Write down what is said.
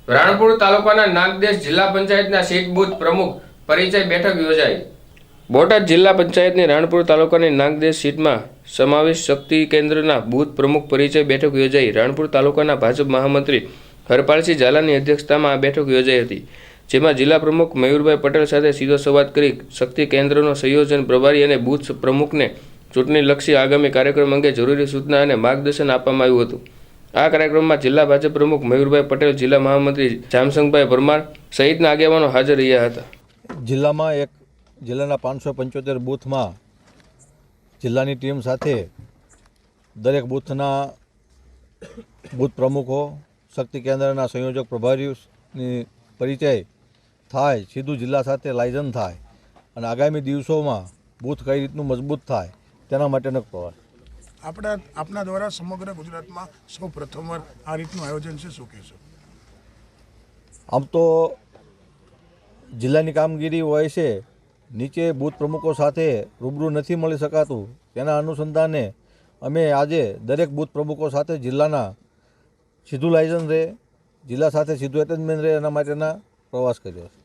રાણપુર તાલુકાના નાગદેશ જિલ્લા પંચાયતના સીટ બૂથ પ્રમુખ પરિચય બેઠક યોજાઈ। બોટાદ જિલ્લા પંચાયતની રાણપુર તાલુકાની નાગદેશ સીટમાં સમાવેશ શક્તિ કેન્દ્રના બૂથ પ્રમુખ પરિચય બેઠક યોજાઈ। રાણપુર તાલુકાના ભાજપ મહામંત્રી હરપાલસિંહ ઝાલાની અધ્યક્ષતામાં આ બેઠક યોજાઈ હતી, જેમાં જિલ્લા પ્રમુખ મયુરભાઈ પટેલ સાથે સીધો સંવાદ કરી શક્તિ કેન્દ્રનો સંયોજન પ્રભારી અને બૂથ પ્રમુખને ચૂંટણીલક્ષી આગામી કાર્યક્રમ અંગે જરૂરી સૂચના અને માર્ગદર્શન આપવામાં આવ્યું હતું। આ કાર્યક્રમમાં જિલ્લા ભાજપ પ્રમુખ મયુરભાઈ પટેલ, જિલ્લા મહામંત્રી જામસંગભાઈ પરમાર સહિતના આગેવાનો હાજર રહ્યા હતા। જિલ્લાના 575 બૂથમાં જિલ્લાની ટીમ સાથે દરેક બૂથના બૂથ પ્રમુખો, શક્તિ કેન્દ્રના સંયોજક પ્રભારીની પરિચય થાય, સીધું જિલ્લા સાથે લાયઝન થાય અને આગામી દિવસોમાં બૂથ કઈ રીતનું મજબૂત થાય તેના માટેનો પ્રવાસ આપના દ્વારા સમગ્ર ગુજરાતમાં સૌ પ્રથમવાર આ રીતનું આયોજન છે, શું કહેશો? આમ તો જિલ્લાની કામગીરી હોય છે, નીચે બૂથ પ્રમુખો સાથે રૂબરૂ નથી મળી શકાતું, તેના અનુસંધાને અમે આજે દરેક બૂથ પ્રમુખો સાથે જિલ્લાના સીધું લાયસન્સ રહે, જિલ્લા સાથે સીધું એટેચમેન્ટ રહે એના માટેના પ્રવાસ કર્યો છે।